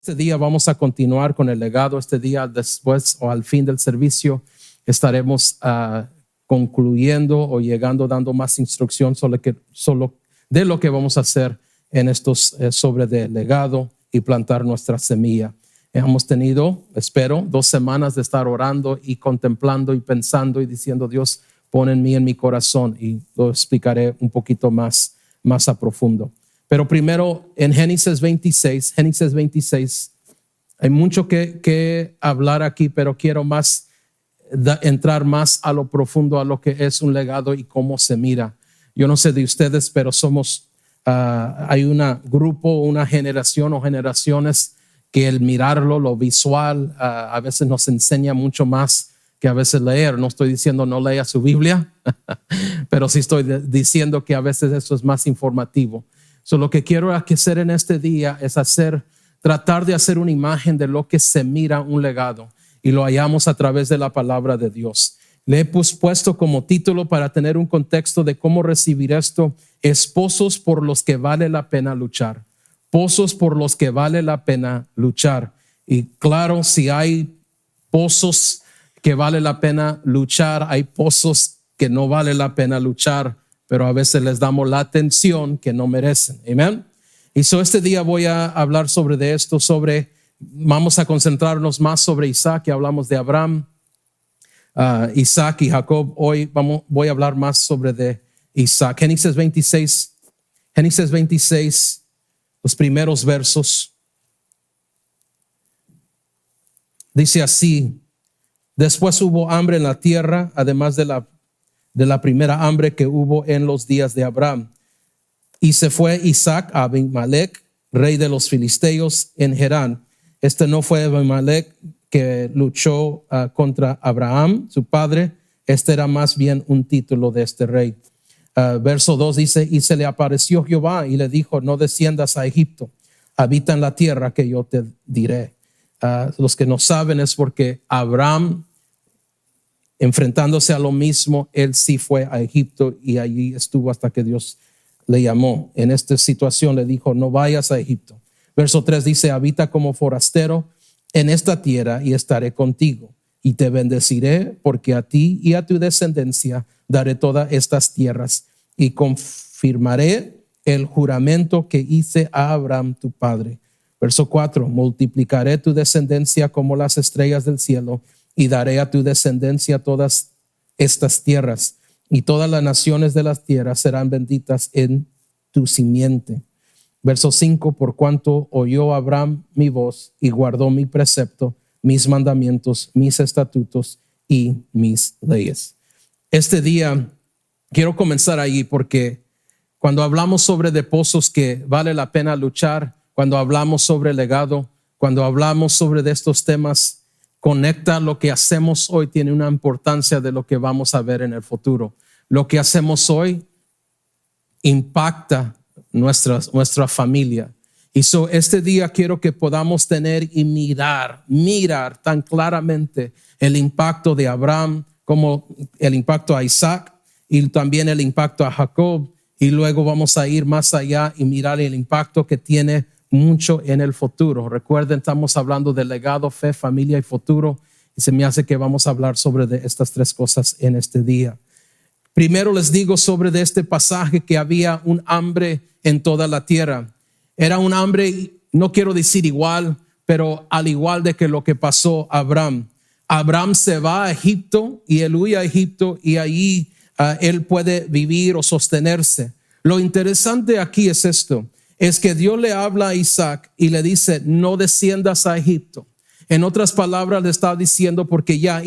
Este día vamos a continuar con el legado. Este día después o al fin del servicio estaremos concluyendo o llegando dando más instrucción sobre de lo que vamos a hacer en estos sobre de legado y plantar nuestra semilla. Hemos tenido, espero, 2 semanas de estar orando y contemplando y pensando y diciendo: Dios, pon en mí, en mi corazón, y lo explicaré un poquito más a profundo. Pero primero en Génesis 26, hay mucho que hablar aquí, pero quiero entrar más a lo profundo, a lo que es un legado y cómo se mira. Yo no sé de ustedes, pero hay un grupo, una generación o generaciones que el mirarlo, lo visual, a veces nos enseña mucho más que a veces leer. No estoy diciendo no lea su Biblia, pero sí estoy diciendo que a veces eso es más informativo. Lo que quiero hacer en este día es tratar de hacer una imagen de lo que se mira un legado, y lo hallamos a través de la palabra de Dios. Le he puesto como título, para tener un contexto de cómo recibir esto: esposos por los que vale la pena luchar. Pozos por los que vale la pena luchar. Y claro, si hay pozos que vale la pena luchar, hay pozos que no vale la pena luchar, pero a veces les damos la atención que no merecen. Amén. Y este día voy a hablar sobre esto, vamos a concentrarnos más sobre Isaac, y hablamos de Abraham, Isaac y Jacob. Hoy voy a hablar más sobre de Isaac. Génesis 26, los primeros versos. Dice así: después hubo hambre en la tierra, además de la primera hambre que hubo en los días de Abraham. Y se fue Isaac a Abimelech, rey de los filisteos, en Gerán. Este no fue Abimelech que luchó contra Abraham, su padre. Este era más bien un título de este rey. Verso 2 dice: y se le apareció Jehová y le dijo: no desciendas a Egipto, habita en la tierra que yo te diré. Los que no saben, es porque Abraham, enfrentándose a lo mismo, él sí fue a Egipto y allí estuvo hasta que Dios le llamó. En esta situación le dijo: no vayas a Egipto. Verso 3 dice: habita como forastero en esta tierra y estaré contigo, y te bendeciré, porque a ti y a tu descendencia daré todas estas tierras, y confirmaré el juramento que hice a Abraham tu padre. Verso 4: multiplicaré tu descendencia como las estrellas del cielo, y daré a tu descendencia todas estas tierras, y todas las naciones de las tierras serán benditas en tu simiente. Verso 5: por cuanto oyó Abraham mi voz y guardó mi precepto, mis mandamientos, mis estatutos y mis leyes. Este día quiero comenzar ahí, porque cuando hablamos sobre de pozos que vale la pena luchar, cuando hablamos sobre legado, cuando hablamos sobre de estos temas, conecta lo que hacemos hoy, tiene una importancia de lo que vamos a ver en el futuro. Lo que hacemos hoy impacta nuestra familia. Y este día quiero que podamos tener y mirar tan claramente el impacto de Abraham, como el impacto a Isaac, y también el impacto a Jacob. Y luego vamos a ir más allá y mirar el impacto que tiene mucho en el futuro. Recuerden, estamos hablando de legado, fe, familia y futuro, y se me hace que vamos a hablar sobre de estas 3 cosas en este día. Primero les digo sobre de este pasaje que había un hambre en toda la tierra. Era un hambre, no quiero decir igual, pero al igual de que lo que pasó a Abraham. Abraham se va a Egipto y él huye a Egipto, y allí él puede vivir o sostenerse. Lo interesante aquí es esto: es que Dios le habla a Isaac y le dice: no desciendas a Egipto. En otras palabras, le está diciendo, porque ya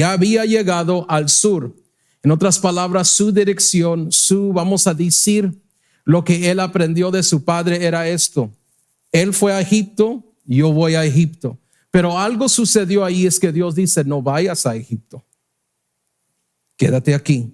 había llegado al sur. En otras palabras, su dirección, vamos a decir, lo que él aprendió de su padre era esto: él fue a Egipto, yo voy a Egipto. Pero algo sucedió ahí, es que Dios dice: no vayas a Egipto, quédate aquí.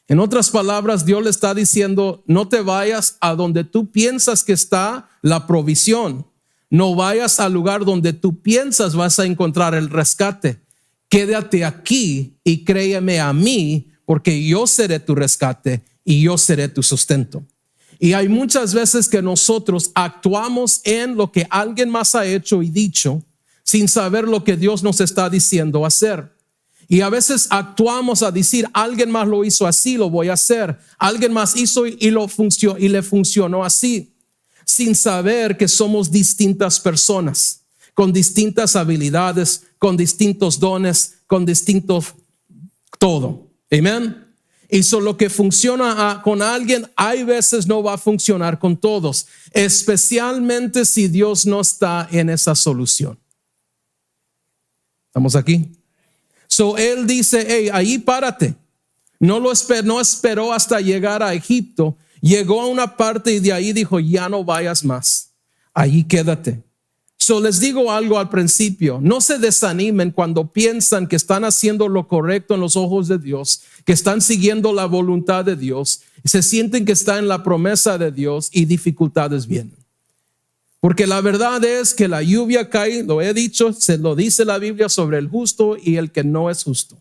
En otras palabras, Dios le está diciendo: no te vayas a donde tú piensas que está la provisión. No vayas al lugar donde tú piensas vas a encontrar el rescate. Quédate aquí y créeme a mí, porque yo seré tu rescate y yo seré tu sustento. Y hay muchas veces que nosotros actuamos en lo que alguien más ha hecho y dicho sin saber lo que Dios nos está diciendo hacer. Y a veces actuamos a decir, alguien más lo hizo así, lo voy a hacer. Alguien más hizo y le funcionó así, sin saber que somos distintas personas, con distintas habilidades, con distintos dones, con distintos todo. Amén. Y lo que funciona con alguien, hay veces no va a funcionar con todos, especialmente si Dios no está en esa solución. ¿Estamos aquí? Él dice, hey, ahí párate. No esperó hasta llegar a Egipto. Llegó a una parte y de ahí dijo, ya no vayas más. Ahí quédate. Les digo algo al principio, no se desanimen cuando piensan que están haciendo lo correcto en los ojos de Dios, que están siguiendo la voluntad de Dios, se sienten que están en la promesa de Dios y dificultades vienen. Porque la verdad es que la lluvia cae, lo he dicho, se lo dice la Biblia sobre el justo y el que no es justo.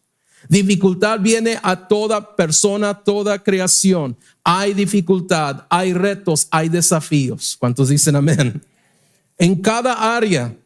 Dificultad viene a toda persona, toda creación. Hay dificultad, hay retos, hay desafíos. ¿Cuántos dicen amén? En cada área.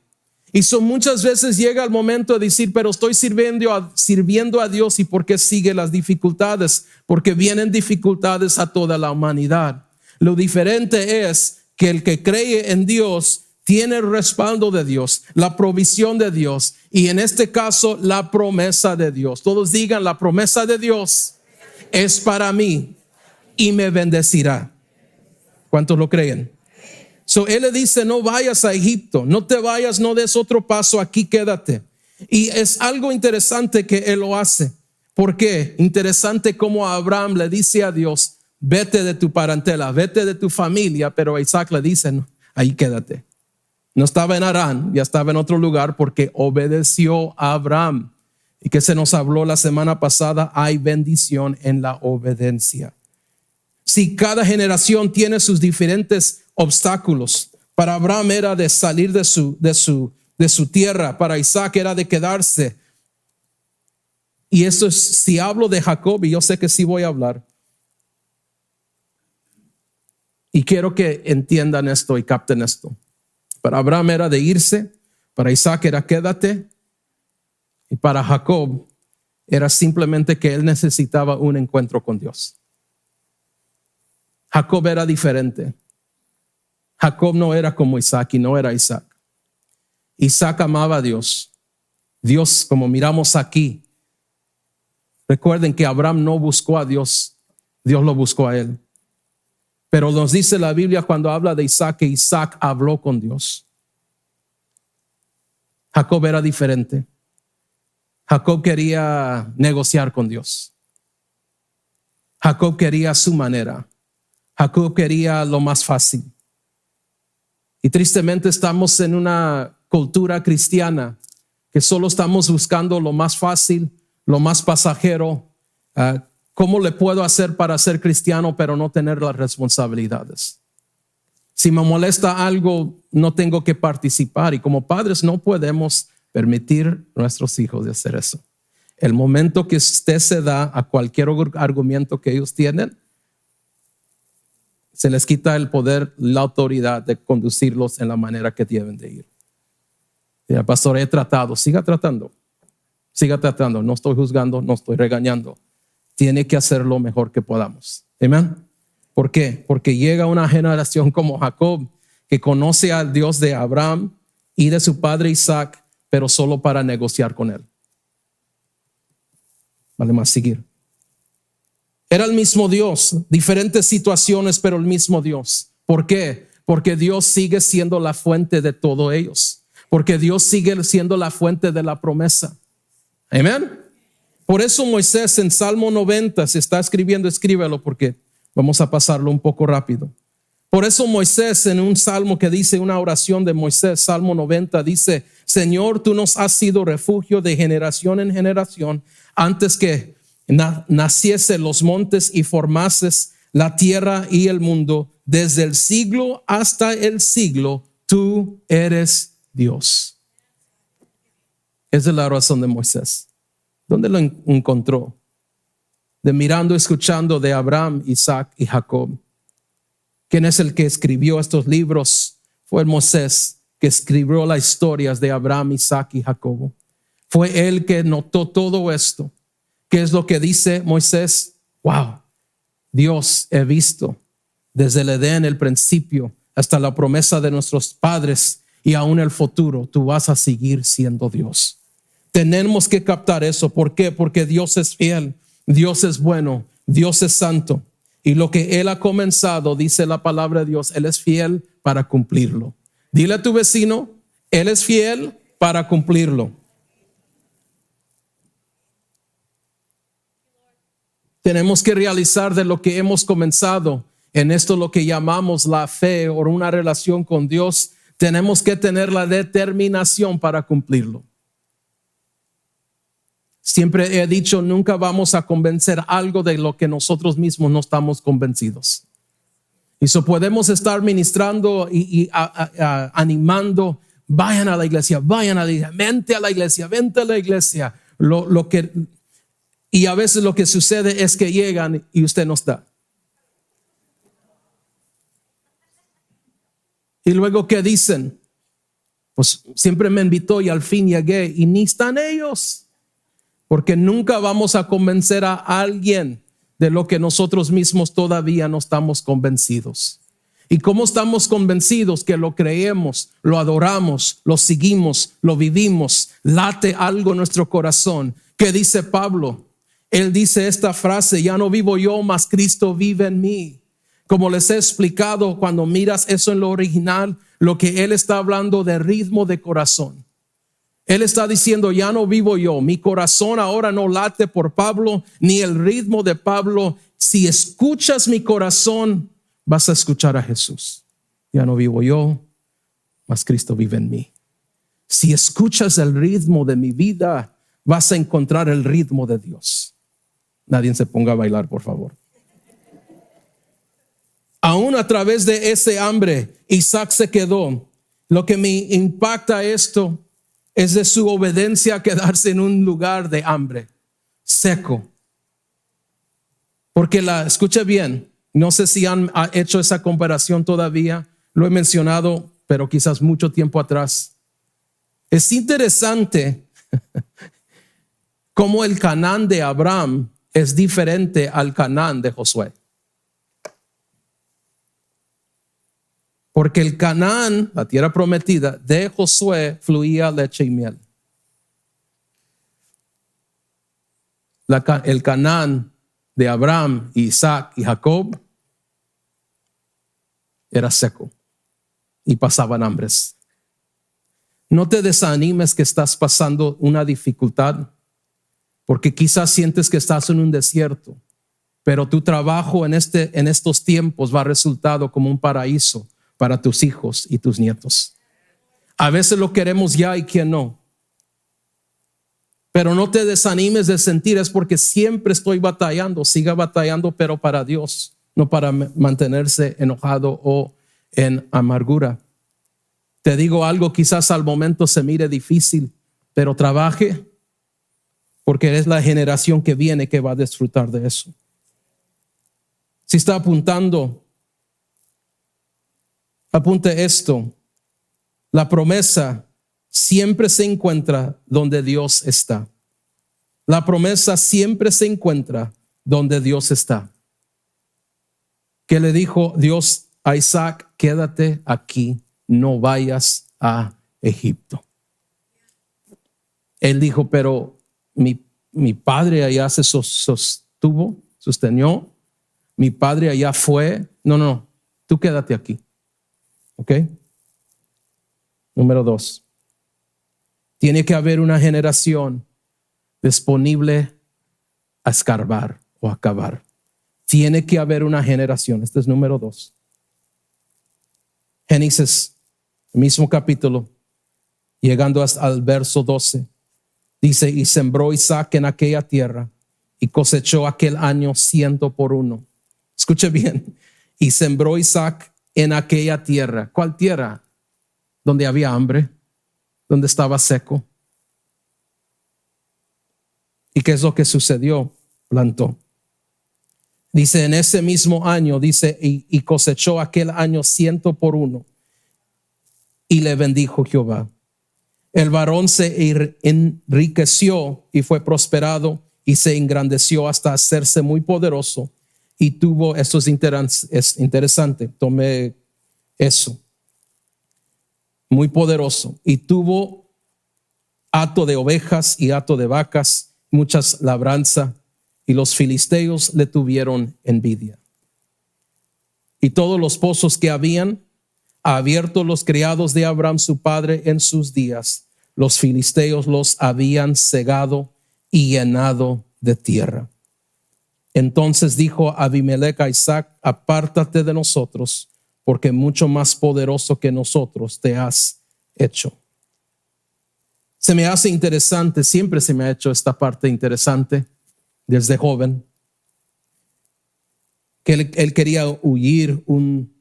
Y muchas veces llega el momento de decir, pero estoy sirviendo a Dios. ¿Y por qué sigue las dificultades? Porque vienen dificultades a toda la humanidad. Lo diferente es que el que cree en Dios tiene el respaldo de Dios, la provisión de Dios y en este caso la promesa de Dios. Todos digan, la promesa de Dios es para mí y me bendecirá. ¿Cuántos lo creen? Él le dice, no vayas a Egipto, no te vayas, no des otro paso, aquí quédate. Y es algo interesante que él lo hace. ¿Por qué? Interesante como Abraham le dice a Dios, vete de tu parentela, vete de tu familia, pero a Isaac le dice, no, ahí quédate. No estaba en Harán, ya estaba en otro lugar porque obedeció a Abraham. Y que se nos habló la semana pasada, hay bendición en la obediencia. Si cada generación tiene sus diferentes obstáculos, para Abraham era de salir de su tierra, para Isaac era de quedarse. Y eso es, si hablo de Jacob, y yo sé que sí voy a hablar, y quiero que entiendan esto y capten esto. Para Abraham era de irse, para Isaac era quédate, y para Jacob era simplemente que él necesitaba un encuentro con Dios. Jacob era diferente. Jacob no era como Isaac y no era Isaac. Isaac amaba a Dios. Dios, como miramos aquí, recuerden que Abraham no buscó a Dios, Dios lo buscó a él. Pero nos dice la Biblia cuando habla de Isaac que Isaac habló con Dios. Jacob era diferente. Jacob quería negociar con Dios. Jacob quería su manera. Jacob quería lo más fácil. Y tristemente estamos en una cultura cristiana que solo estamos buscando lo más fácil, lo más pasajero. ¿Cómo le puedo hacer para ser cristiano pero no tener las responsabilidades? Si me molesta algo, no tengo que participar. Y como padres no podemos permitir a nuestros hijos de hacer eso. El momento que usted se da a cualquier argumento que ellos tienen, se les quita el poder, la autoridad de conducirlos en la manera que deben de ir. Ya, pastor, he tratado. Siga tratando. No estoy juzgando, no estoy regañando. Tiene que hacer lo mejor que podamos. Amén. ¿Por qué? Porque llega una generación como Jacob que conoce al Dios de Abraham y de su padre Isaac, pero solo para negociar con él. Vale más seguir. Era el mismo Dios, diferentes situaciones, pero el mismo Dios. ¿Por qué? Porque Dios sigue siendo la fuente de todos ellos. Porque Dios sigue siendo la fuente de la promesa. Amén. Por eso Moisés en Salmo 90, se está escribiendo, escríbelo porque vamos a pasarlo un poco rápido. Por eso Moisés en un salmo que dice, una oración de Moisés, Salmo 90, dice, Señor, tú nos has sido refugio de generación en generación antes que naciese los montes y formases la tierra y el mundo, desde el siglo hasta el siglo, tú eres Dios. Esa es la oración de Moisés. ¿Dónde lo encontró? De mirando, escuchando de Abraham, Isaac y Jacob. ¿Quién es el que escribió estos libros? Fue Moisés, que escribió las historias de Abraham, Isaac y Jacobo. Fue él que notó todo esto. ¿Qué es lo que dice Moisés? Wow, Dios, he visto desde el Edén, el principio, hasta la promesa de nuestros padres y aún el futuro, tú vas a seguir siendo Dios. Tenemos que captar eso. ¿Por qué? Porque Dios es fiel, Dios es bueno, Dios es santo. Y lo que Él ha comenzado, dice la palabra de Dios, Él es fiel para cumplirlo. Dile a tu vecino, Él es fiel para cumplirlo. Tenemos que realizar de lo que hemos comenzado en esto, lo que llamamos la fe o una relación con Dios. Tenemos que tener la determinación para cumplirlo. Siempre he dicho, nunca vamos a convencer algo de lo que nosotros mismos no estamos convencidos. Y eso podemos estar ministrando y animando, vayan a la iglesia, vente a la iglesia, vente a la iglesia. Y a veces lo que sucede es que llegan y usted no está. Y luego, ¿qué dicen? Pues siempre me invitó y al fin llegué y ni están ellos. Porque nunca vamos a convencer a alguien de lo que nosotros mismos todavía no estamos convencidos. ¿Y cómo estamos convencidos? Que lo creemos, lo adoramos, lo seguimos, lo vivimos, late algo en nuestro corazón. ¿Qué dice Pablo? Él dice esta frase, ya no vivo yo, mas Cristo vive en mí. Como les he explicado, cuando miras eso en lo original, lo que él está hablando de ritmo de corazón. Él está diciendo, ya no vivo yo, mi corazón ahora no late por Pablo, ni el ritmo de Pablo. Si escuchas mi corazón, vas a escuchar a Jesús. Ya no vivo yo, mas Cristo vive en mí. Si escuchas el ritmo de mi vida, vas a encontrar el ritmo de Dios. Nadie se ponga a bailar, por favor. Aún a través de ese hambre, Isaac se quedó. Lo que me impacta esto es de su obediencia a quedarse en un lugar de hambre, seco. Porque escucha bien, no sé si han hecho esa comparación todavía, lo he mencionado, pero quizás mucho tiempo atrás. Es interesante cómo el Canaán de Abraham es diferente al Canaán de Josué. Porque el Canaán, la tierra prometida de Josué, fluía leche y miel. El Canaán de Abraham, Isaac y Jacob era seco y pasaban hambres. No te desanimes que estás pasando una dificultad, porque quizás sientes que estás en un desierto, pero tu trabajo en estos tiempos va a resultar como un paraíso para tus hijos y tus nietos. A veces lo queremos ya y quien no. Pero no te desanimes de sentir, es porque siempre estoy batallando. Siga batallando, pero para Dios, no para mantenerse enojado o en amargura. Te digo algo, quizás al momento se mire difícil, pero trabaje, porque es la generación que viene que va a disfrutar de eso. Si está apuntando, apunte esto. La promesa siempre se encuentra donde Dios está. La promesa siempre se encuentra donde Dios está. ¿Qué le dijo Dios a Isaac? Quédate aquí, no vayas a Egipto. Él dijo, pero mi padre allá se sostenió. Mi padre allá fue. No, tú quédate aquí. ¿Ok? Número 2. Tiene que haber una generación disponible a escarbar o a cavar. Tiene que haber una generación. Este es número 2. Génesis, mismo capítulo, llegando hasta al verso 12. Dice, y sembró Isaac en aquella tierra y cosechó aquel año 100 por 1. Escuche bien. Y sembró Isaac en aquella tierra. ¿Cuál tierra? Donde había hambre, donde estaba seco. ¿Y qué es lo que sucedió? Plantó. Dice, en ese mismo año, dice, y cosechó aquel año 100 por 1. Y le bendijo Jehová. El varón se enriqueció y fue prosperado y se engrandeció hasta hacerse muy poderoso. Y tuvo, esto es interesante, tome eso, muy poderoso. Y tuvo hato de ovejas y hato de vacas, muchas labranza. Y los filisteos le tuvieron envidia. Y todos los pozos que habían abierto los criados de Abraham su padre en sus días, los filisteos los habían cegado y llenado de tierra. Entonces dijo Abimelech a Isaac, apártate de nosotros, porque mucho más poderoso que nosotros te has hecho. Se me hace interesante, siempre se me ha hecho esta parte interesante desde joven, que él quería huir un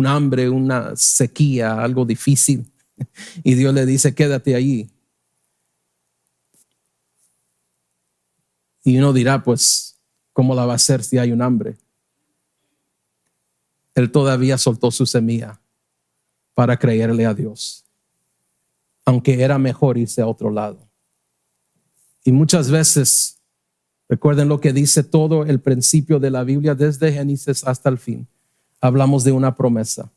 hambre, una sequía, algo difícil. Y Dios le dice, quédate allí. Y uno dirá, pues, ¿cómo la va a hacer si hay un hambre? Él todavía soltó su semilla para creerle a Dios, aunque era mejor irse a otro lado. Y muchas veces, recuerden lo que dice todo el principio de la Biblia, desde Génesis hasta el fin. Hablamos de una promesa.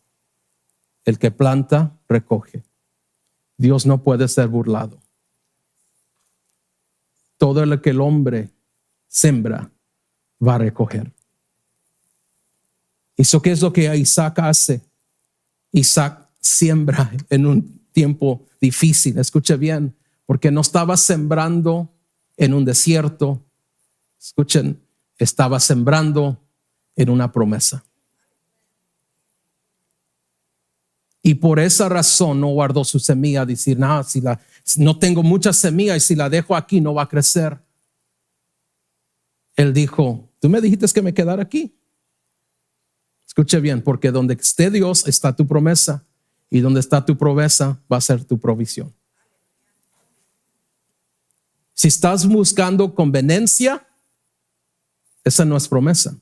El que planta, recoge. Dios no puede ser burlado. Todo lo que el hombre siembra, va a recoger. ¿Y eso qué es lo que Isaac hace? Isaac siembra en un tiempo difícil. Escuche bien, porque no estaba sembrando en un desierto. Escuchen, estaba sembrando en una promesa. Y por esa razón no guardó su semilla, decir, no tengo mucha semilla y si la dejo aquí no va a crecer. Él dijo, tú me dijiste que me quedara aquí. Escuche bien, porque donde esté Dios está tu promesa, y donde está tu promesa va a ser tu provisión. Si estás buscando conveniencia, esa no es promesa.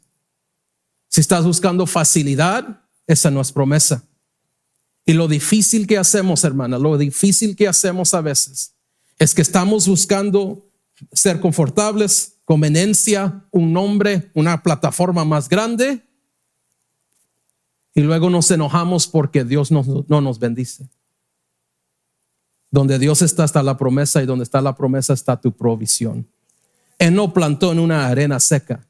Si estás buscando facilidad, esa no es promesa. Y lo difícil que hacemos, hermana, lo difícil que hacemos a veces es que estamos buscando ser confortables, conveniencia, un nombre, una plataforma más grande, y luego nos enojamos porque Dios no nos bendice. Donde Dios está la promesa, y donde está la promesa está tu provisión. Él no plantó en una arena seca.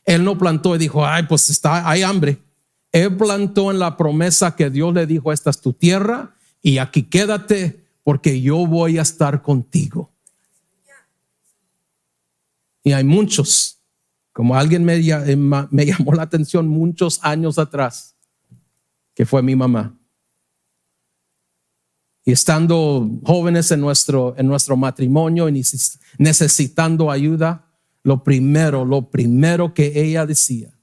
Él no plantó y dijo, pues hay hambre. Él plantó en la promesa que Dios le dijo, esta es tu tierra y aquí quédate porque yo voy a estar contigo. Y hay muchos, como alguien me llamó la atención muchos años atrás, que fue mi mamá. Y estando jóvenes en nuestro matrimonio y necesitando ayuda, lo primero que ella decía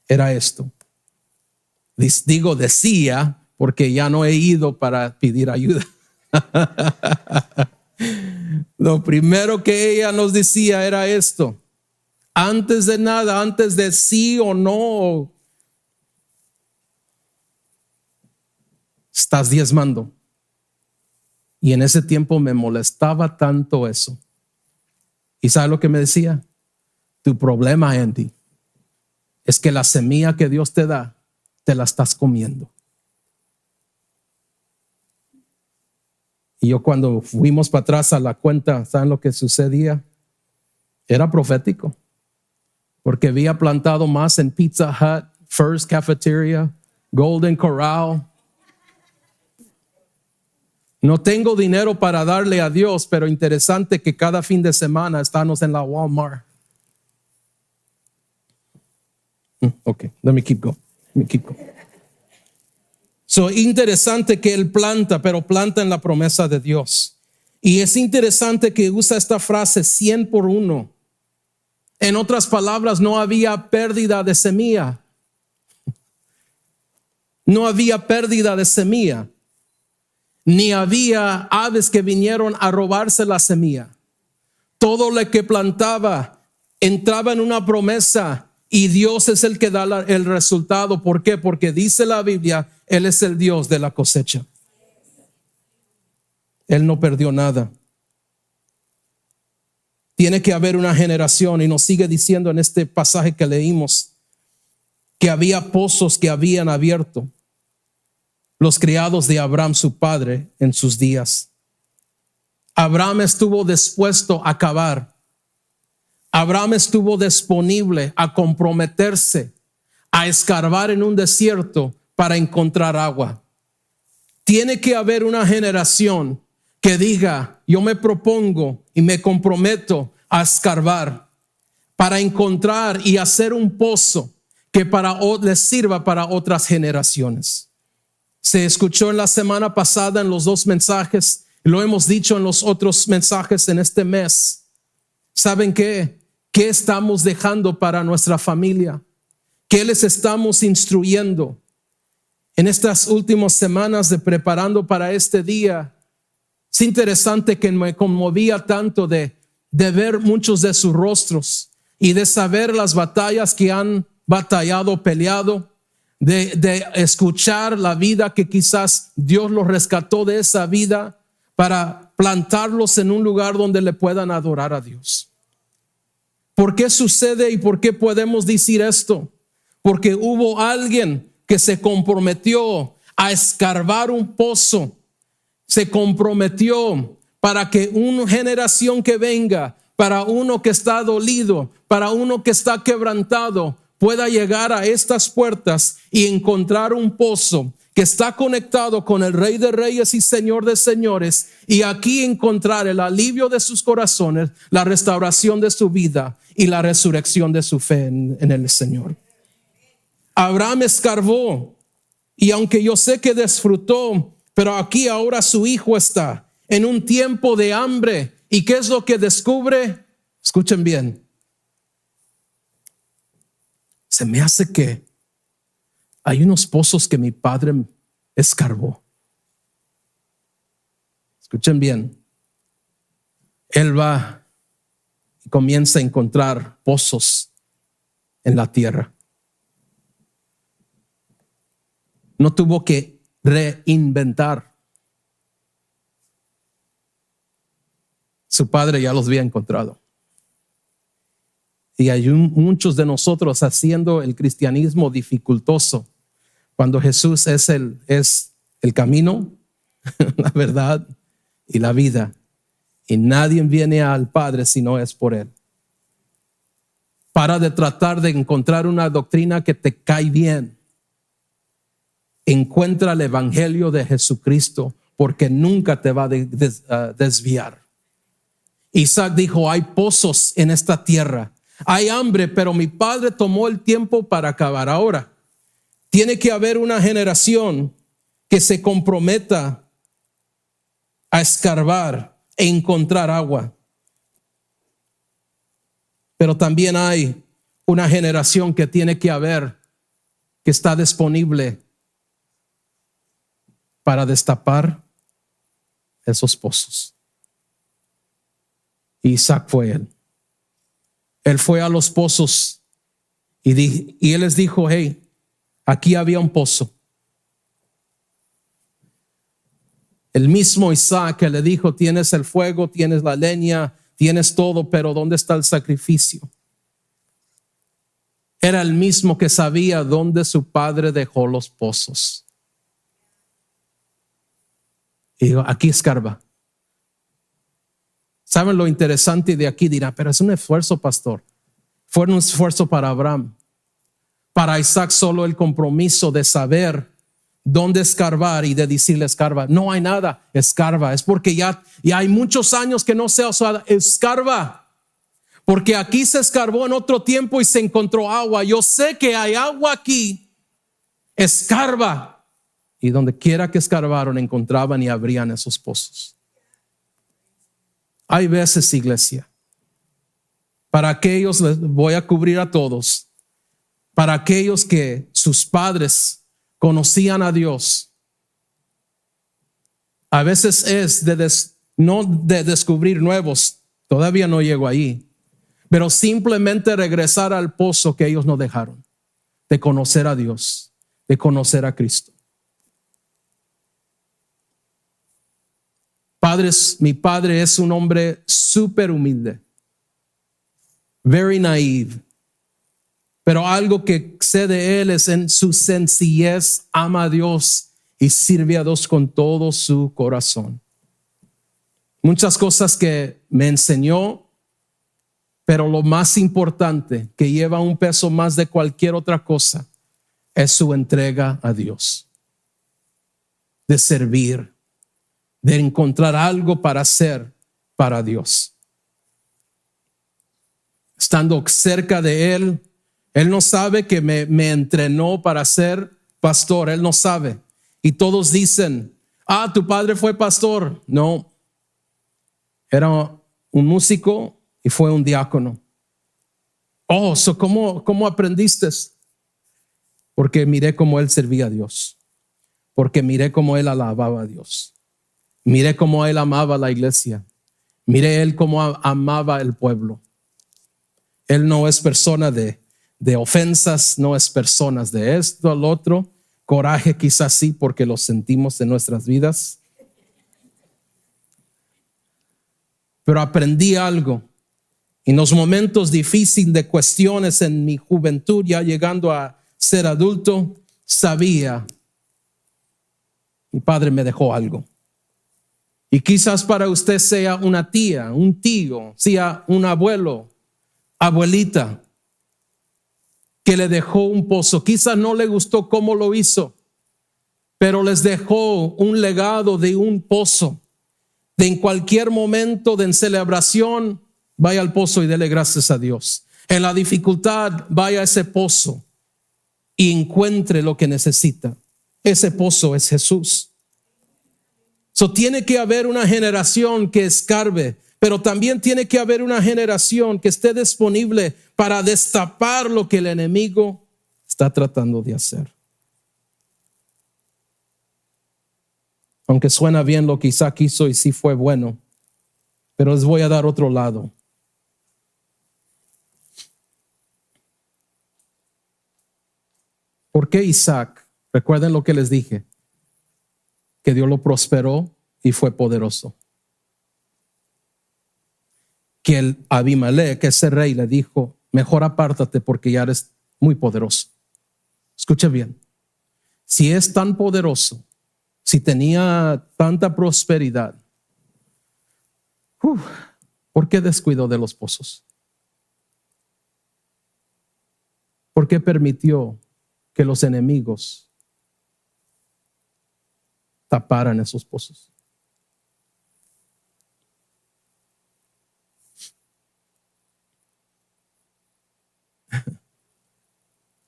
era esto. Digo decía porque ya no he ido para pedir ayuda. Lo primero que ella nos decía era esto: antes de nada, antes de sí o no, estás diezmando. Y en ese tiempo me molestaba tanto eso. ¿Y sabe lo que me decía? Tu problema, Andy, es que la semilla que Dios te da, te la estás comiendo. Y yo, cuando fuimos para atrás a la cuenta, ¿saben lo que sucedía? Era profético, porque había plantado más en Pizza Hut, First Cafeteria, Golden Corral. No tengo dinero para darle a Dios, pero interesante que cada fin de semana estamos en la Walmart. Okay, let me keep going. So, interesante que él planta, pero planta en la promesa de Dios. Y es interesante que usa esta frase 100 por 1. En otras palabras, no había pérdida de semilla. No había pérdida de semilla. Ni había aves que vinieron a robarse la semilla. Todo lo que plantaba entraba en una promesa Y Dios es el que da el resultado. ¿Por qué? Porque dice la Biblia, Él es el Dios de la cosecha. Él no perdió nada. Tiene que haber una generación, y nos sigue diciendo en este pasaje que leímos, que había pozos que habían abierto los criados de Abraham, su padre, en sus días. Abraham estuvo dispuesto a cavar. Abraham estuvo disponible a comprometerse, a escarbar en un desierto para encontrar agua. Tiene que haber una generación que diga, yo me propongo y me comprometo a escarbar para encontrar y hacer un pozo que les sirva para otras generaciones. Se escuchó en la semana pasada en los 2 mensajes, lo hemos dicho en los otros mensajes en este mes. ¿Saben qué? ¿Qué estamos dejando para nuestra familia? ¿Qué les estamos instruyendo? En estas últimas semanas de preparando para este día, es interesante que me conmovía tanto de ver muchos de sus rostros y de saber las batallas que han batallado, peleado, de escuchar la vida que quizás Dios los rescató de esa vida para plantarlos en un lugar donde le puedan adorar a Dios. ¿Por qué sucede y por qué podemos decir esto? Porque hubo alguien que se comprometió a escarbar un pozo, se comprometió para que una generación que venga, para uno que está dolido, para uno que está quebrantado, pueda llegar a estas puertas y encontrar un pozo que está conectado con el Rey de Reyes y Señor de Señores, y aquí encontrar el alivio de sus corazones, la restauración de su vida y la resurrección de su fe en el Señor. Abraham escarbó, y aunque yo sé que disfrutó, pero aquí ahora su hijo está en un tiempo de hambre. ¿Y qué es lo que descubre? Escuchen bien. Se me hace que hay unos pozos que mi padre escarbó. Escuchen bien. Él va y comienza a encontrar pozos en la tierra. No tuvo que reinventar. Su padre ya los había encontrado. Y hay muchos de nosotros haciendo el cristianismo dificultoso, cuando Jesús es el camino, la verdad y la vida. Y nadie viene al Padre si no es por Él. Para de tratar de encontrar una doctrina que te cae bien. Encuentra el evangelio de Jesucristo, porque nunca te va a desviar. Isaac dijo, hay pozos en esta tierra, hay hambre, pero mi padre tomó el tiempo para acabar. Ahora, tiene que haber una generación que se comprometa a escarbar e encontrar agua. Pero también hay una generación que tiene que haber, que está disponible para destapar esos pozos. Isaac fue él. Él fue a los pozos y él les dijo, hey, aquí había un pozo. El mismo Isaac que le dijo, tienes el fuego, tienes la leña, tienes todo, pero ¿dónde está el sacrificio? Era el mismo que sabía dónde su padre dejó los pozos. Y digo, aquí escarba. ¿Saben lo interesante de aquí? Dirá, pero es un esfuerzo, pastor. Fue un esfuerzo para Abraham. Para Isaac solo el compromiso de saber dónde escarbar y de decirle escarba. No hay nada, escarba. Es porque ya hay muchos años que no se ha usado. Escarba. Porque aquí se escarbó en otro tiempo y se encontró agua. Yo sé que hay agua aquí. Escarba. Y donde quiera que escarbaron, encontraban y abrían esos pozos. Hay veces, iglesia, para aquellos, les voy a cubrir a todos, para aquellos que sus padres conocían a Dios, a veces es no de descubrir nuevos, todavía no llego ahí, pero simplemente regresar al pozo que ellos no dejaron, de conocer a Dios, de conocer a Cristo. Padres, mi padre es un hombre súper humilde, very naive, pero algo que sé de él es en su sencillez, ama a Dios y sirve a Dios con todo su corazón. Muchas cosas que me enseñó, pero lo más importante, que lleva un peso más de cualquier otra cosa, es su entrega a Dios, de servir, de encontrar algo para hacer para Dios. Estando cerca de Él, Él no sabe que me entrenó para ser pastor, Él no sabe. Y todos dicen, tu padre fue pastor. No, era un músico y fue un diácono. ¿Cómo aprendiste? Porque miré cómo Él servía a Dios, porque miré cómo Él alababa a Dios. Miré cómo él amaba la iglesia. Miré él cómo amaba el pueblo. Él no es persona de ofensas, no es persona de esto, al otro. Coraje quizás sí, porque lo sentimos en nuestras vidas. Pero aprendí algo. En los momentos difíciles de cuestiones en mi juventud, ya llegando a ser adulto, sabía, mi padre me dejó algo. Y quizás para usted sea una tía, un tío, sea un abuelo, abuelita, que le dejó un pozo. Quizás no le gustó cómo lo hizo, pero les dejó un legado de un pozo. De en cualquier momento de celebración, vaya al pozo y dele gracias a Dios. En la dificultad, vaya a ese pozo y encuentre lo que necesita. Ese pozo es Jesús. Tiene que haber una generación que escarbe, pero también tiene que haber una generación que esté disponible para destapar lo que el enemigo está tratando de hacer. Aunque suena bien lo que Isaac hizo y sí fue bueno, pero les voy a dar otro lado. ¿Por qué Isaac? Recuerden lo que les dije, que Dios lo prosperó y fue poderoso. Que el Abimelech, ese rey, le dijo, mejor apártate porque ya eres muy poderoso. Escuche bien, si es tan poderoso, si tenía tanta prosperidad, ¿por qué descuidó de los pozos? ¿Por qué permitió que los enemigos taparan esos pozos?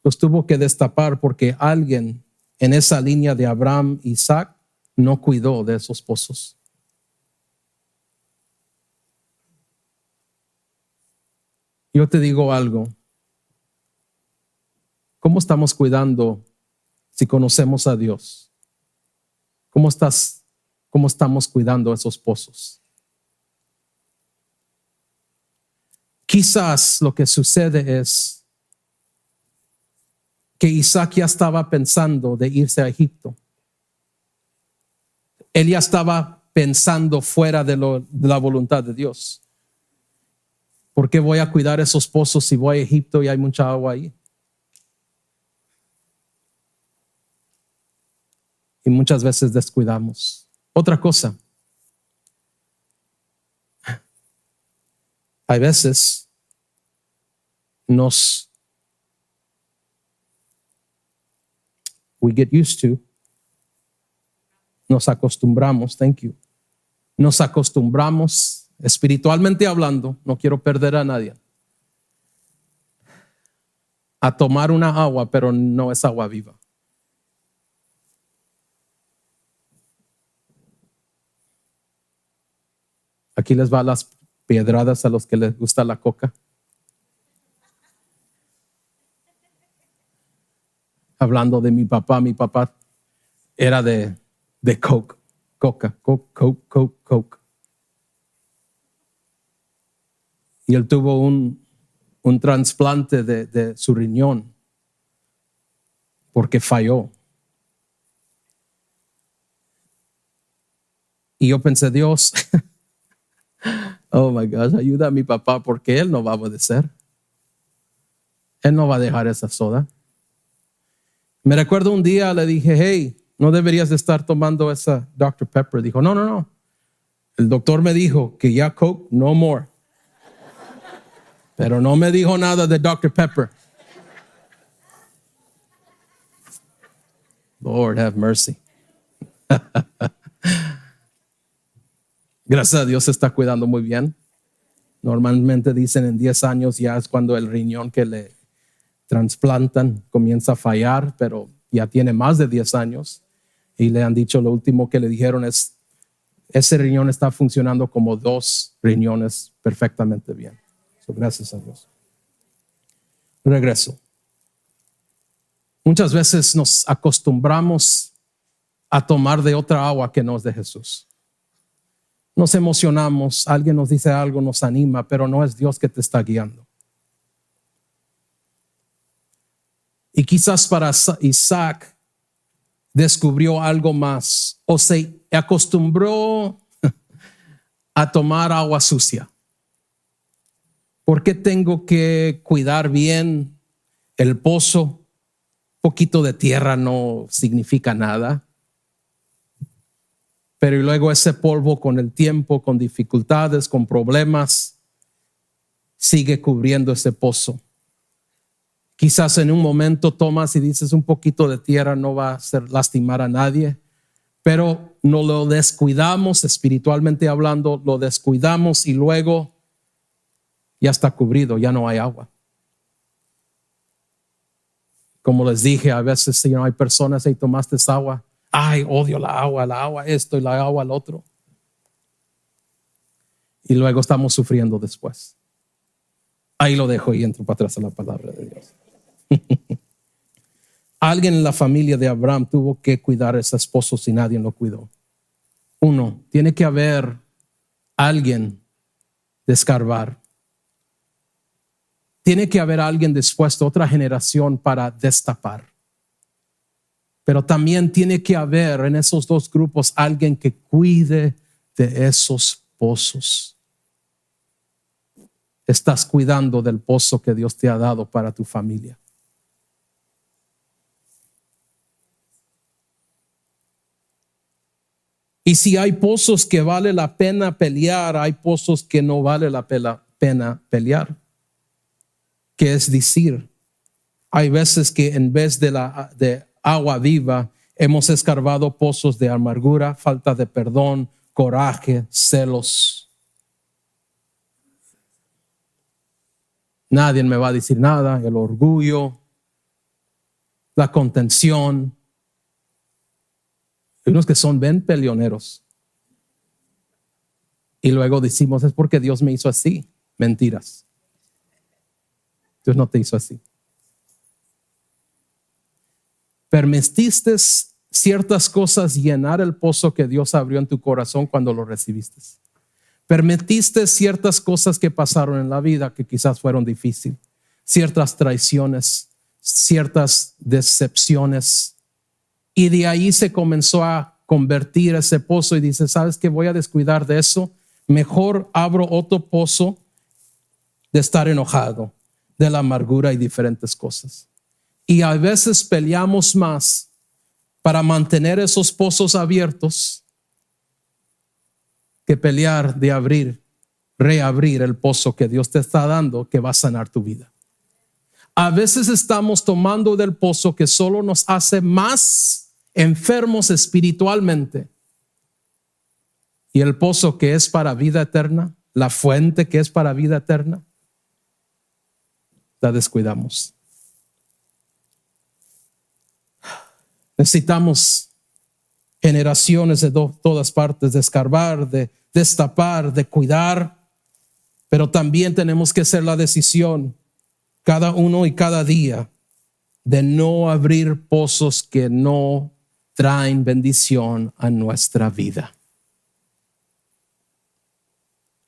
Los tuvo que destapar porque alguien en esa línea de Abraham, Isaac, no cuidó de esos pozos. Yo te digo algo. ¿Cómo estamos cuidando si conocemos a Dios? ¿Cómo estamos cuidando esos pozos? Quizás lo que sucede es que Isaac ya estaba pensando de irse a Egipto. Él ya estaba pensando fuera de la voluntad de Dios. ¿Por qué voy a cuidar esos pozos si voy a Egipto y hay mucha agua ahí? Y muchas veces descuidamos. Otra cosa. Hay veces we get used to, nos acostumbramos, thank you. Nos acostumbramos, espiritualmente hablando, no quiero perder a nadie, a tomar una agua, pero no es agua viva. Aquí les va las piedradas a los que les gusta la coca. Hablando de mi papá era de Coke, Coke. Y él tuvo un un trasplante de su riñón porque falló. Y yo pensé, Dios, oh my gosh, ayuda a mi papá porque él no va a obedecer. Él no va a dejar esa soda. Me recuerdo un día le dije, hey, no deberías de estar tomando esa Dr. Pepper. Dijo, no. El doctor me dijo que ya Coke, no more. Pero no me dijo nada de Dr. Pepper. Lord have mercy. Gracias a Dios se está cuidando muy bien. Normalmente dicen en 10 años ya es cuando el riñón que le trasplantan comienza a fallar, pero ya tiene más de 10 años y le han dicho, lo último que le dijeron es, ese riñón está funcionando como 2 riñones perfectamente bien. Gracias a Dios. Regreso. Muchas veces nos acostumbramos a tomar de otra agua que no es de Jesús. Nos emocionamos, alguien nos dice algo, nos anima, pero no es Dios que te está guiando. Y quizás para Isaac descubrió algo más o se acostumbró a tomar agua sucia. ¿Por qué tengo que cuidar bien el pozo? Poquito de tierra no significa nada. Pero luego ese polvo con el tiempo, con dificultades, con problemas, sigue cubriendo ese pozo. Quizás en un momento tomas y dices un poquito de tierra no va a hacer lastimar a nadie, pero no lo descuidamos espiritualmente hablando, lo descuidamos y luego ya está cubrido, ya no hay agua. Como les dije, a veces hay personas y tomaste esa agua. Ay, odio la agua esto y la agua el otro. Y luego estamos sufriendo después. Ahí lo dejo y entro para atrás a la palabra de Dios. Alguien en la familia de Abraham tuvo que cuidar a ese esposo si nadie lo cuidó. 1, tiene que haber alguien de escarbar. Tiene que haber alguien dispuesto, otra generación para destapar. Pero también tiene que haber en esos 2 grupos alguien que cuide de esos pozos. Estás cuidando del pozo que Dios te ha dado para tu familia. Y si hay pozos que vale la pena pelear, hay pozos que no vale la pena pelear. Que es decir, hay veces que en vez de agua viva, hemos escarbado pozos de amargura, falta de perdón, coraje, celos. Nadie me va a decir nada, el orgullo, la contención. Hay unos que son bien peleoneros. Y luego decimos, es porque Dios me hizo así. Mentiras. Dios no te hizo así. Permitiste ciertas cosas llenar el pozo que Dios abrió en tu corazón cuando lo recibiste. Permitiste ciertas cosas que pasaron en la vida que quizás fueron difíciles, ciertas traiciones, ciertas decepciones, y de ahí se comenzó a convertir ese pozo y dice, ¿sabes qué? Voy a descuidar de eso, mejor abro otro pozo de estar enojado, de la amargura y diferentes cosas. Y a veces peleamos más para mantener esos pozos abiertos que pelear de reabrir el pozo que Dios te está dando, que va a sanar tu vida. A veces estamos tomando del pozo que solo nos hace más enfermos espiritualmente. Y el pozo que es para vida eterna, la fuente que es para vida eterna, la descuidamos. Necesitamos generaciones de todas partes de escarbar, de destapar, de cuidar, pero también tenemos que hacer la decisión cada uno y cada día de no abrir pozos que no traen bendición a nuestra vida.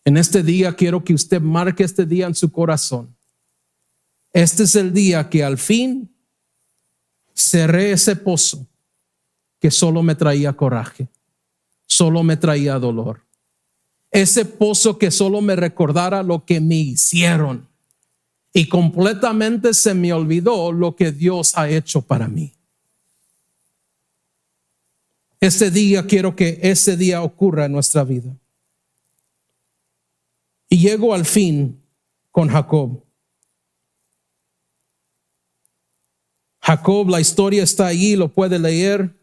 En este día quiero que usted marque este día en su corazón Este es el día que al fin cerré ese pozo que solo me traía coraje, solo me traía dolor. Ese pozo que solo me recordara lo que me hicieron y completamente se me olvidó lo que Dios ha hecho para mí. Ese día, quiero que ese día ocurra en nuestra vida. Y llego al fin con Jacob. Jacob, la historia está ahí, lo puede leer.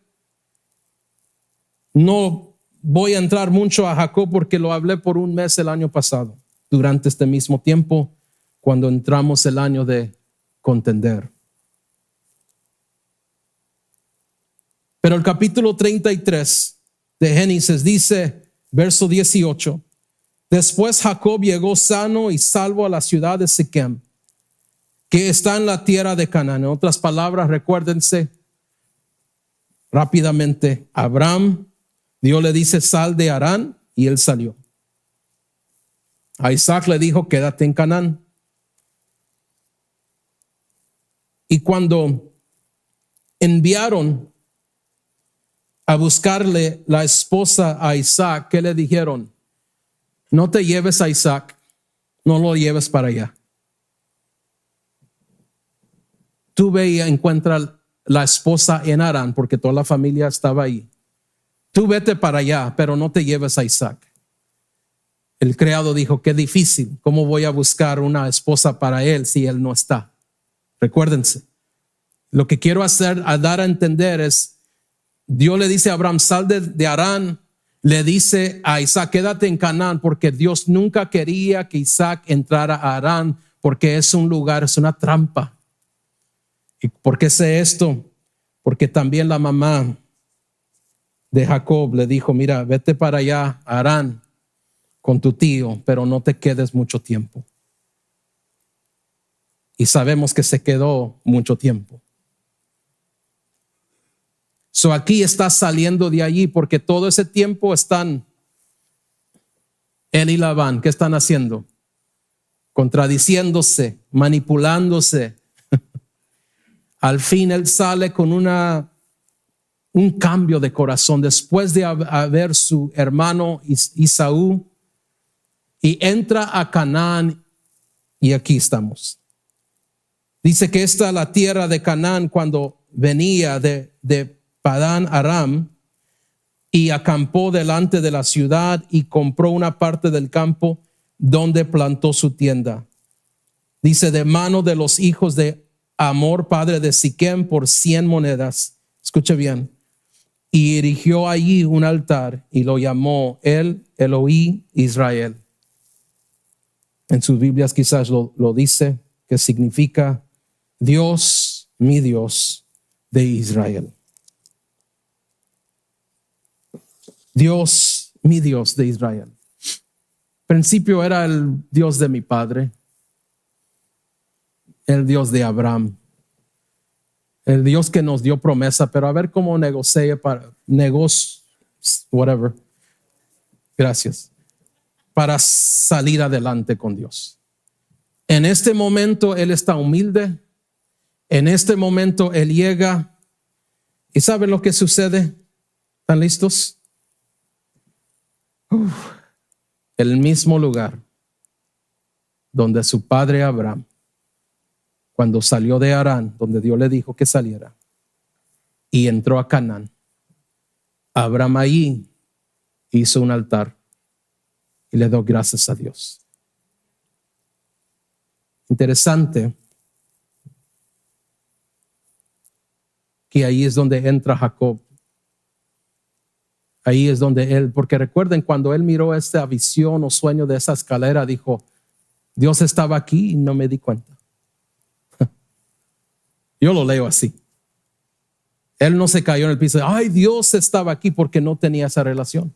No voy a entrar mucho a Jacob porque lo hablé por un mes el año pasado, durante este mismo tiempo, cuando entramos el año de contender. Pero el capítulo 33 de Génesis dice, verso 18, después Jacob llegó sano y salvo a la ciudad de Siquem, que está en la tierra de Canaán. En otras palabras, recuérdense rápidamente, Abraham, Dios le dice, sal de Harán, y él salió. A Isaac le dijo, quédate en Canaán. Y cuando enviaron a buscarle la esposa a Isaac, ¿qué le dijeron? No te lleves a Isaac, no lo lleves para allá. Tú ve y encuentra la esposa en Harán, porque toda la familia estaba ahí. Tú vete para allá, pero no te lleves a Isaac. El criado dijo, qué difícil, ¿cómo voy a buscar una esposa para él si él no está? Recuérdense, lo que quiero hacer, a dar a entender es, Dios le dice a Abraham, sal de Harán, le dice a Isaac, quédate en Canaán, porque Dios nunca quería que Isaac entrara a Harán, porque es un lugar, es una trampa. ¿Y por qué sé esto? Porque también la mamá de Jacob le dijo, mira, vete para allá, Harán, con tu tío, pero no te quedes mucho tiempo. Y sabemos que se quedó mucho tiempo. So aquí está saliendo de allí porque todo ese tiempo están él y Labán, ¿qué están haciendo? Contradiciéndose, manipulándose. Al fin él sale con un cambio de corazón después de haber su hermano Isaú y entra a Canaán y aquí estamos. Dice que esta es la tierra de Canaán cuando venía de Padán Aram y acampó delante de la ciudad y compró una parte del campo donde plantó su tienda. Dice de mano de los hijos de Amor, padre de Siquem, por 100 monedas. Escuche bien. Y erigió allí un altar y lo llamó el Elohim Israel. En sus Biblias quizás lo dice, que significa Dios, mi Dios de Israel. Dios, mi Dios de Israel. Principio era el Dios de mi padre, el Dios de Abraham, el Dios que nos dio promesa, pero a ver cómo negocia whatever. Gracias. Para salir adelante con Dios. En este momento Él está humilde. En este momento Él llega. ¿Y saben lo que sucede? ¿Están listos? El mismo lugar donde su padre Abraham, cuando salió de Harán, donde Dios le dijo que saliera, y entró a Canaán, Abraham ahí hizo un altar y le dio gracias a Dios. Interesante que ahí es donde entra Jacob. Ahí es donde él, porque recuerden cuando él miró esta visión o sueño de esa escalera, dijo, Dios estaba aquí y no me di cuenta. Yo lo leo así. Él no se cayó en el piso. Ay, Dios estaba aquí porque no tenía esa relación.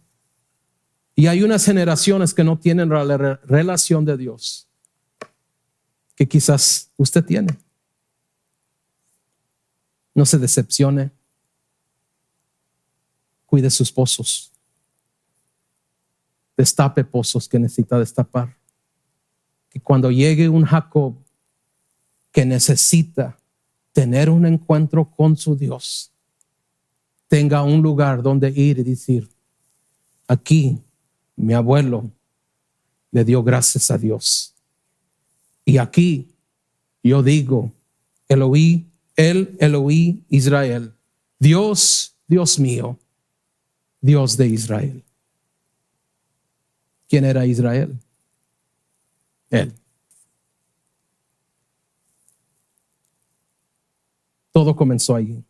Y hay unas generaciones que no tienen la relación de Dios, que quizás usted tiene. No se decepcione. Cuide sus pozos. Destape pozos que necesita destapar. Que cuando llegue un Jacob que necesita tener un encuentro con su Dios tenga un lugar donde ir y decir: aquí mi abuelo le dio gracias a Dios, y aquí yo digo: Elohim, Elohim Israel, Dios, Dios mío, Dios de Israel. ¿Quién era Israel? Él. Todo comenzó allí.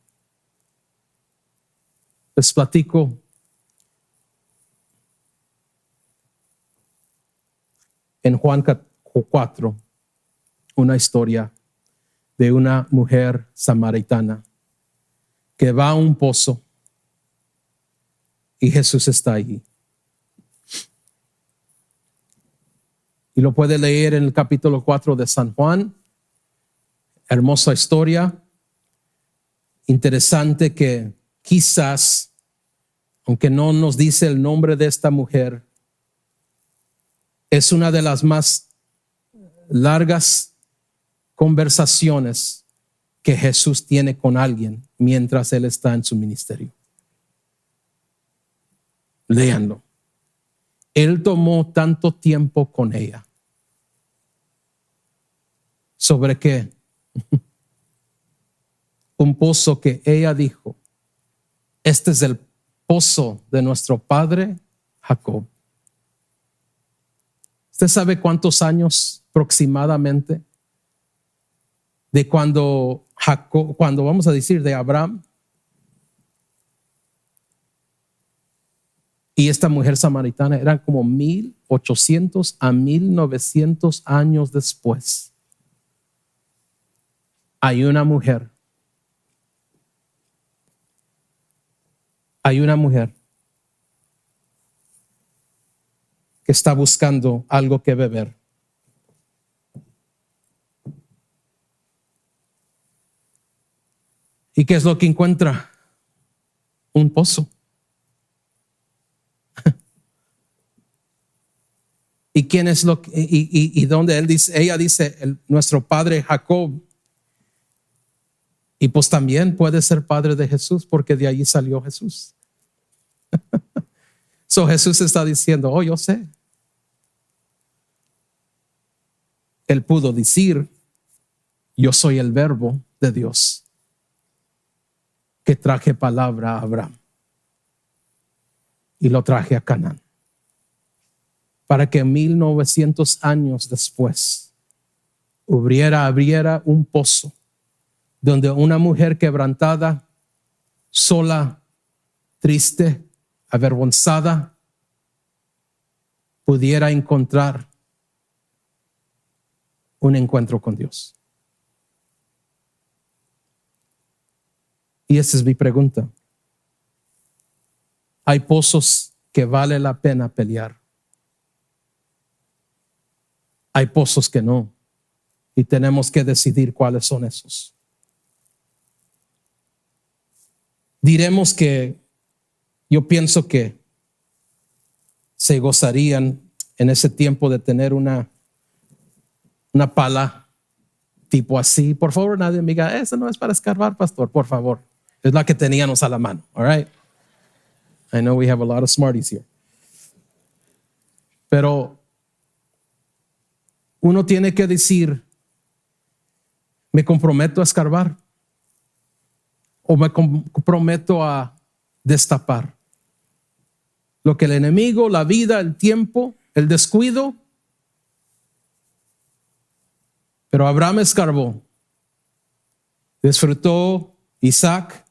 Les platico en Juan 4 una historia de una mujer samaritana que va a un pozo y Jesús está allí. Y lo puede leer en el capítulo 4 de San Juan. Hermosa historia. Interesante que quizás, aunque no nos dice el nombre de esta mujer, es una de las más largas conversaciones que Jesús tiene con alguien mientras Él está en su ministerio. Léanlo. Él tomó tanto tiempo con ella. ¿Sobre qué? Un pozo que ella dijo: este es el pozo de nuestro padre Jacob. ¿Usted sabe cuántos años aproximadamente de cuando Jacob, cuando vamos a decir de Abraham y esta mujer samaritana, eran como 1800 a 1900 años después? Hay una mujer que está buscando algo que beber. ¿Y qué es lo que encuentra? Un pozo. ¿Y quién es lo que, y donde ella dice nuestro padre Jacob? Y pues también puede ser padre de Jesús, porque de allí salió Jesús. So Jesús está diciendo: oh, yo sé. Él pudo decir: yo soy el verbo de Dios que traje palabra a Abraham y lo traje a Canaán, para que 1900 años después abriera un pozo donde una mujer quebrantada, sola, triste, avergonzada, pudiera encontrar un encuentro con Dios. Y esa es mi pregunta. Hay pozos que vale la pena pelear. Hay pozos que no. Y tenemos que decidir cuáles son esos. Diremos que yo pienso que se gozarían en ese tiempo de tener una pala tipo así. Por favor, nadie me diga: eso no es para escarbar, pastor, por favor. Es la que teníamos a la mano. All right. I know we have a lot of smarties here. Pero uno tiene que decir: me comprometo a escarbar o me comprometo a destapar lo que el enemigo, la vida, el tiempo, el descuido. Pero Abraham escarbó. Disfrutó Isaac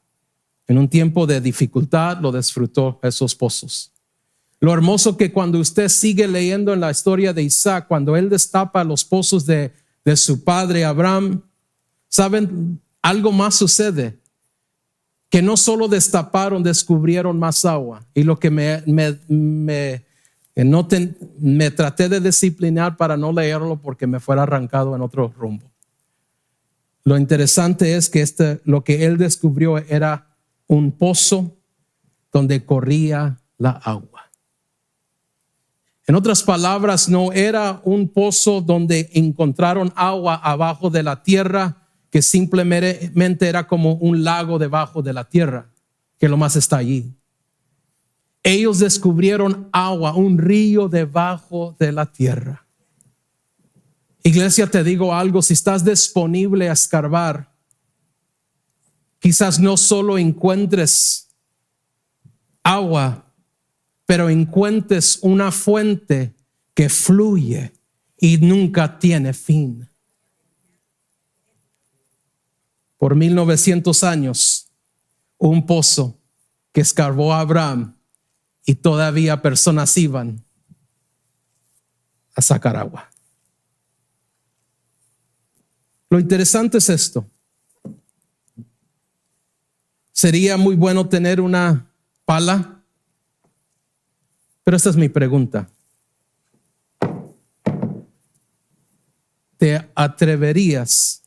en un tiempo de dificultad, lo disfrutó esos pozos. Lo hermoso que cuando usted sigue leyendo en la historia de Isaac, cuando él destapa los pozos de su padre Abraham, ¿saben? Algo más sucede. Que no solo destaparon, descubrieron más agua. Y lo que me traté de disciplinar para no leerlo porque me fuera arrancado en otro rumbo. Lo interesante es que lo que él descubrió era un pozo donde corría la agua. En otras palabras, no era un pozo donde encontraron agua abajo de la tierra, que simplemente era como un lago debajo de la tierra, que lo más está allí. Ellos descubrieron agua, un río debajo de la tierra. Iglesia, te digo algo, si estás disponible a escarbar, quizás no solo encuentres agua, pero encuentres una fuente que fluye y nunca tiene fin. Por 1900 años, un pozo que escarbó Abraham, y todavía personas iban a sacar agua. Lo interesante es esto. Sería muy bueno tener una pala, pero esta es mi pregunta. ¿Te atreverías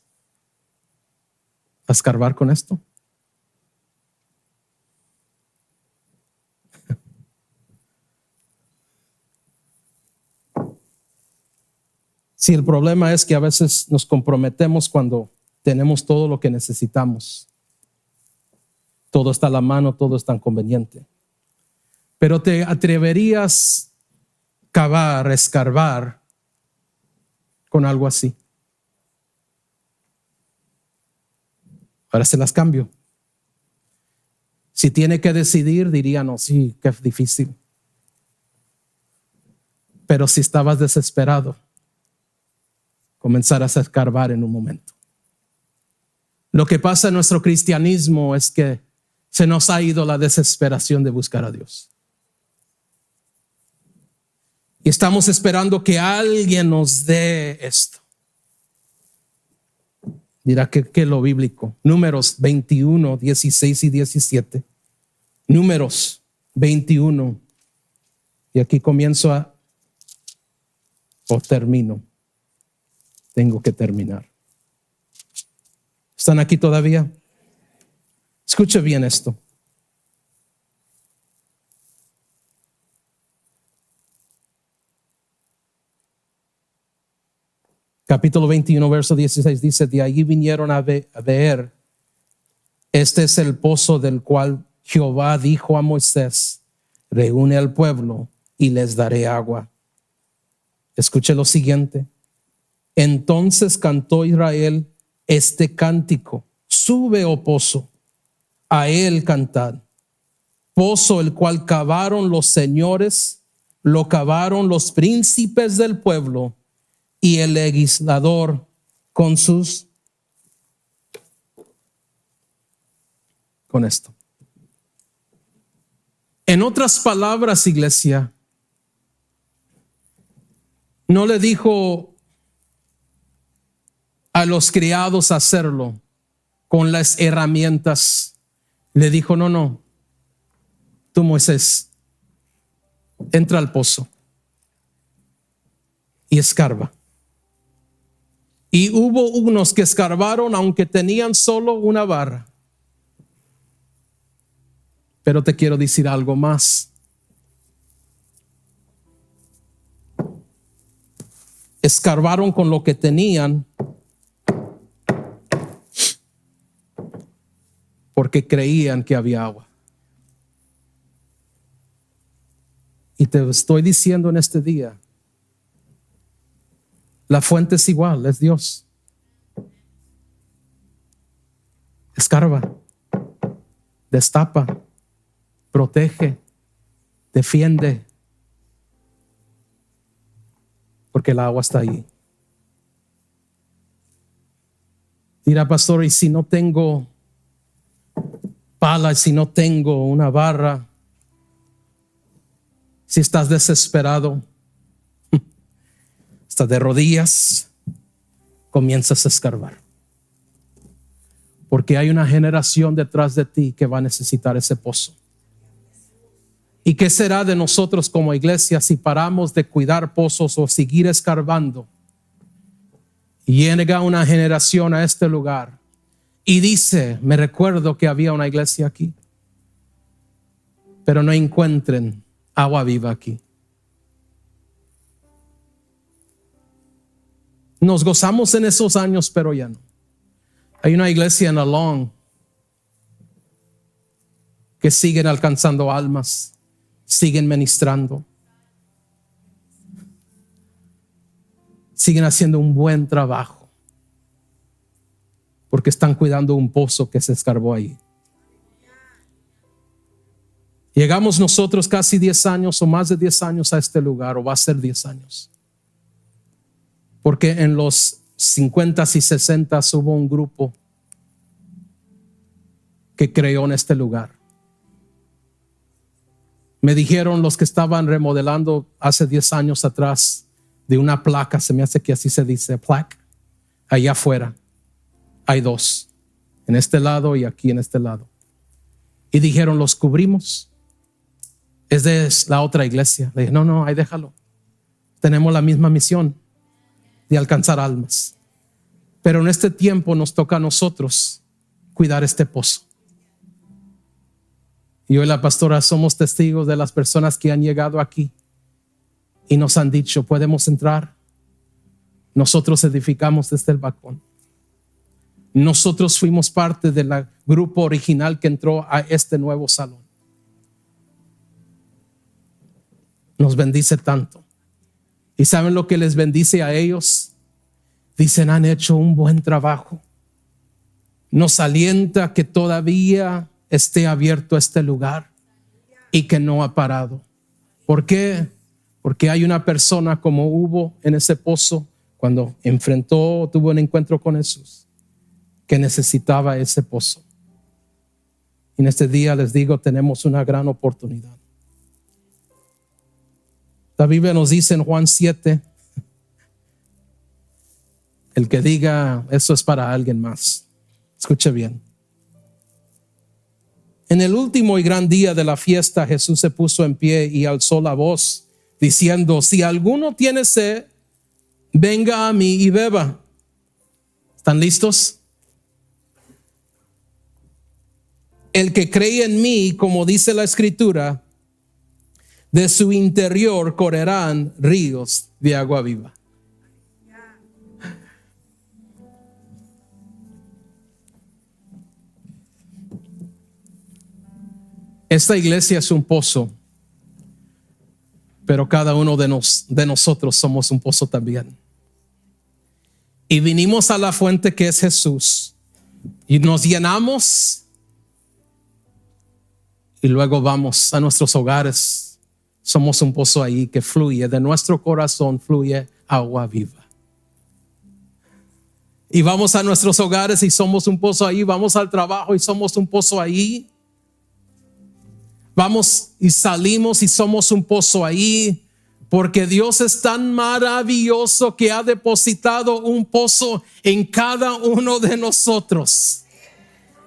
a escarbar con esto? Si el problema es que a veces nos comprometemos cuando tenemos todo lo que necesitamos. Todo está a la mano, todo es tan conveniente. Pero ¿te atreverías a cavar, a escarbar con algo así? Ahora se las cambio. Si tiene que decidir, diría no, sí, qué difícil. Pero si estabas desesperado, comenzarás a escarbar en un momento. Lo que pasa en nuestro cristianismo es que se nos ha ido la desesperación de buscar a Dios. Y estamos esperando que alguien nos dé esto. Dirá que lo bíblico. Números 21, 16 y 17. Números 21. Y aquí comienzo o termino. Tengo que terminar. ¿Están aquí todavía? Escuche bien esto. Capítulo 21, verso 16 dice: de allí vinieron a ver. Este es el pozo del cual Jehová dijo a Moisés: reúne al pueblo y les daré agua. Escuche lo siguiente. Entonces cantó Israel este cántico: sube, oh pozo, a él cantad. Pozo el cual cavaron los señores, lo cavaron los príncipes del pueblo y el legislador con esto. En otras palabras, iglesia, no le dijo a los criados hacerlo con las herramientas. Le dijo: no, tú, Moisés, entra al pozo y escarba. Y hubo unos que escarbaron aunque tenían solo una barra. Pero te quiero decir algo más. Escarbaron con lo que tenían porque creían que había agua. Y te estoy diciendo en este día, la fuente es igual, es Dios. Escarba, destapa, protege, defiende, porque el agua está ahí. Dirá: pastor, y si no tengo pala, si no tengo una barra, si estás desesperado, estás de rodillas, comienzas a escarbar, porque hay una generación detrás de ti que va a necesitar ese pozo. ¿Y qué será de nosotros como iglesia si paramos de cuidar pozos o seguir escarbando? Y llega una generación a este lugar y dice: me recuerdo que había una iglesia aquí, pero no encuentren agua viva aquí. Nos gozamos en esos años, pero ya no. Hay una iglesia en Along que siguen alcanzando almas, siguen ministrando, siguen haciendo un buen trabajo, porque están cuidando un pozo que se escarbó ahí. Llegamos nosotros casi 10 años o más de 10 años a este lugar, o va a ser 10 años. Porque en los 50s y 60s hubo un grupo que creó en este lugar. Me dijeron los que estaban remodelando hace 10 años atrás de una placa, se me hace que así se dice, plaque, allá afuera. Hay dos, en este lado y aquí en este lado. Y dijeron, los cubrimos. Es de la otra iglesia. Le dije, no, ahí déjalo. Tenemos la misma misión de alcanzar almas. Pero en este tiempo nos toca a nosotros cuidar este pozo. Yo y la pastora somos testigos de las personas que han llegado aquí y nos han dicho, podemos entrar. Nosotros edificamos desde el balcón. Nosotros fuimos parte del grupo original que entró a este nuevo salón. Nos bendice tanto. ¿Y saben lo que les bendice a ellos? Dicen, han hecho un buen trabajo. Nos alienta que todavía esté abierto este lugar y que no ha parado. ¿Por qué? Porque hay una persona como hubo en ese pozo cuando tuvo un encuentro con Jesús, que necesitaba ese pozo. Y en este día les digo, tenemos una gran oportunidad. La Biblia nos dice en Juan 7, el que diga eso es para alguien más. Escuche bien. En el último y gran día de la fiesta, Jesús se puso en pie y alzó la voz, diciendo, si alguno tiene sed, venga a mí y beba. ¿Están listos? El que cree en mí, como dice la Escritura, de su interior correrán ríos de agua viva. Esta iglesia es un pozo, pero cada uno de nosotros somos un pozo también. Y vinimos a la fuente que es Jesús y nos llenamos y luego vamos a nuestros hogares. Somos un pozo ahí que fluye, de nuestro corazón fluye agua viva. Y vamos a nuestros hogares y somos un pozo ahí, vamos al trabajo y somos un pozo ahí. Vamos y salimos y somos un pozo ahí, porque Dios es tan maravilloso que ha depositado un pozo en cada uno de nosotros.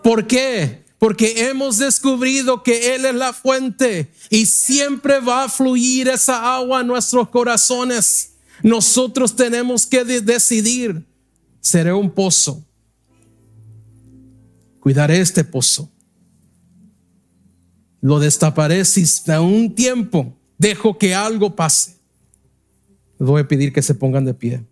¿Por qué? Porque hemos descubierto que Él es la fuente y siempre va a fluir esa agua en nuestros corazones. Nosotros tenemos que decidir, seré un pozo, cuidaré este pozo. Lo destaparé si hasta un tiempo dejo que algo pase. Les voy a pedir que se pongan de pie.